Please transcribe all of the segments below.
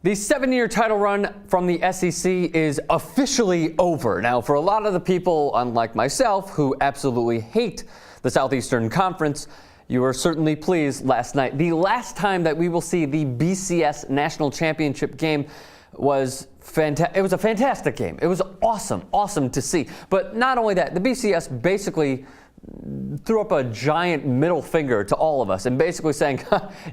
The 7-year title run from the SEC is officially over. Now, for a lot of the people, unlike myself, who absolutely hate the Southeastern Conference, you were certainly pleased last night. The last time that we will see the BCS National Championship game was fantastic. It was a fantastic game. It was awesome to see. But not only that, the BCS basically threw up a giant middle finger to all of us and basically saying,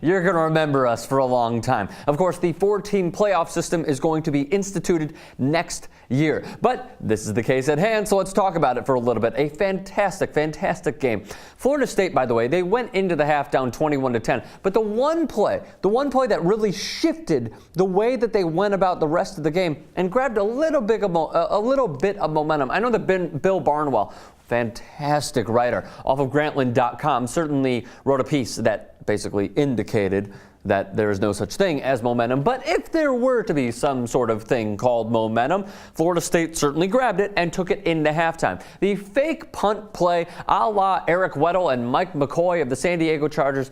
you're going to remember us for a long time. Of course, the 4-team playoff system is going to be instituted next year. But this is the case at hand, so let's talk about it for a little bit. A fantastic game. Florida State, by the way, they went into the half down 21-10. But the one play that really shifted the way that they went about the rest of the game and grabbed a little bit of momentum. I know that Bill Barnwell, fantastic writer off of Grantland.com, certainly wrote a piece that basically indicated that there is no such thing as momentum. But if there were to be some sort of thing called momentum, Florida State certainly grabbed it and took it into halftime. The fake punt play a la Eric Weddle and Mike McCoy of the San Diego Chargers,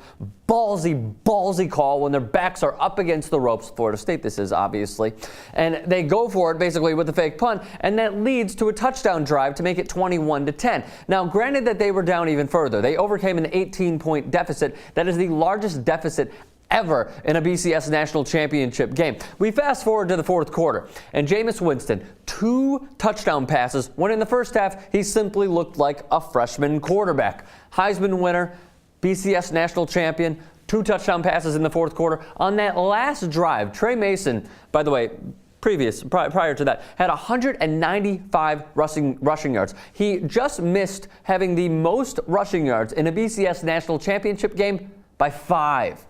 ballsy call when their backs are up against the ropes. Florida State, this is obviously. And they go for it basically with the fake punt, and that leads to a touchdown drive to make it 21-10. Now, granted that they were down even further. They overcame an 18-point deficit. That is the largest deficit ever in a BCS national championship game. We fast forward to the fourth quarter, and Jameis Winston, 2 touchdown passes, when in the first half, he simply looked like a freshman quarterback. Heisman winner, BCS national champion, 2 touchdown passes in the fourth quarter. On that last drive, Trey Mason, by the way, prior to that, had 195 rushing yards. He just missed having the most rushing yards in a BCS national championship game by 5.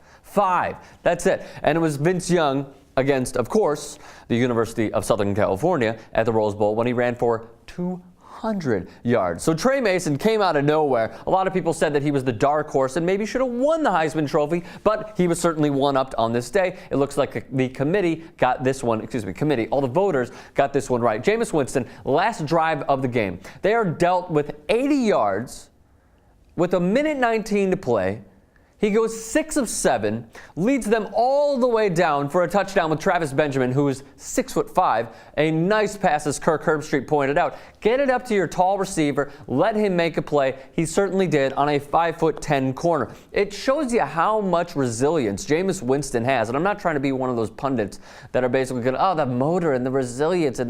That's it. And it was Vince Young against, of course, the University of Southern California at the Rose Bowl when he ran for 200 yards. So Trey Mason came out of nowhere. A lot of people said that he was the dark horse and maybe should have won the Heisman Trophy, but he was certainly one-upped on this day. It looks like the committee got this one, all the voters got this one right. Jameis Winston, last drive of the game. They are dealt with 80 yards with 1:19 to play. He goes 6 of 7, leads them all the way down for a touchdown with Travis Benjamin, who is 6'5". A nice pass, as Kirk Herbstreit pointed out. Get it up to your tall receiver, let him make a play. He certainly did on a 5'10" corner. It shows you how much resilience Jameis Winston has. And I'm not trying to be one of those pundits that are basically going, the motor and the resilience. And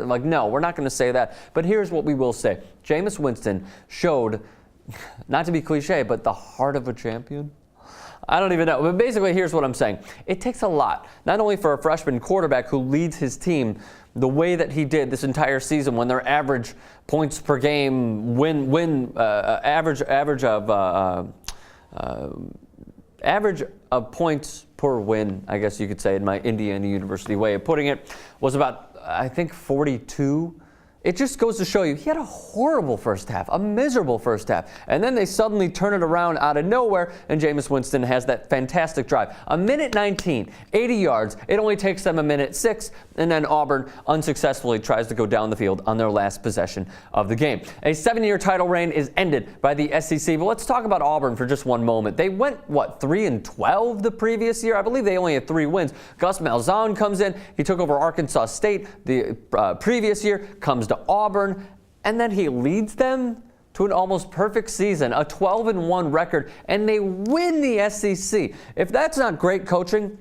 like, no, we're not going to say that. But here's what we will say. Jameis Winston showed, not to be cliche, but the heart of a champion. I don't even know. But basically, here's what I'm saying. It takes a lot, not only for a freshman quarterback who leads his team the way that he did this entire season, when their average points per game average of points per win, I guess you could say, in my Indiana University way of putting it, was about, I think, 42. It just goes to show you, he had a horrible first half, a miserable first half. And then they suddenly turn it around out of nowhere, and Jameis Winston has that fantastic drive. 1:19, 80 yards. It only takes them 1:06, and then Auburn unsuccessfully tries to go down the field on their last possession of the game. A 7-year title reign is ended by the SEC, but let's talk about Auburn for just one moment. They went, 3-12 the previous year? I believe they only had 3 wins. Gus Malzahn comes in. He took over Arkansas State the previous year, comes to Auburn, and then he leads them to an almost perfect season, a 12-1 record, and they win the SEC. If that's not great coaching,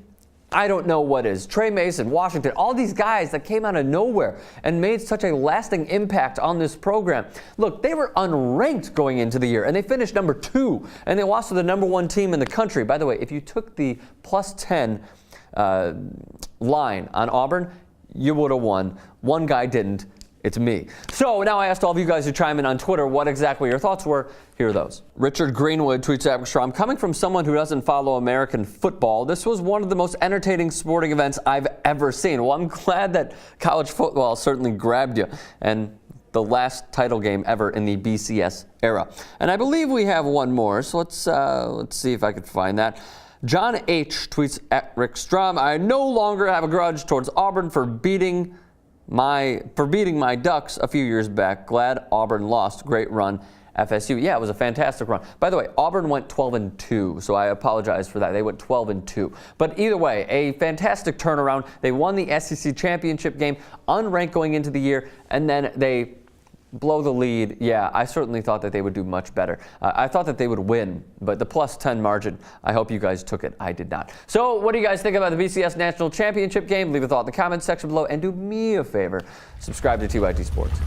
I don't know what is. Trey Mason, Washington, all these guys that came out of nowhere and made such a lasting impact on this program. Look, they were unranked going into the year, and they finished number 2, and they lost to the number 1 team in the country. By the way, if you took the +10 line on Auburn, you would have won. One guy didn't. It's me. So now I asked all of you guys who chime in on Twitter what exactly your thoughts were. Here are those. Richard Greenwood tweets at Strom, coming from someone who doesn't follow American football, this was one of the most entertaining sporting events I've ever seen. Well, I'm glad that college football certainly grabbed you, and the last title game ever in the BCS era. And I believe we have one more, so let's see if I can find that. John H. tweets at Rick Strom, I no longer have a grudge towards Auburn for beating my Ducks a few years back. Glad Auburn lost. Great run FSU. Yeah, it was a fantastic run. By the way, Auburn went 12-2, so I apologize for that. They went 12-2. But either way, a fantastic turnaround. They won the SEC championship game, unranked going into the year, and then they blow the lead. Yeah, I certainly thought that they would do much better. I thought that they would win, but the plus 10 margin, I hope you guys took it. I did not. So what do you guys think about the BCS National Championship game? Leave a thought in the comments section below, and do me a favor, subscribe to TYT Sports.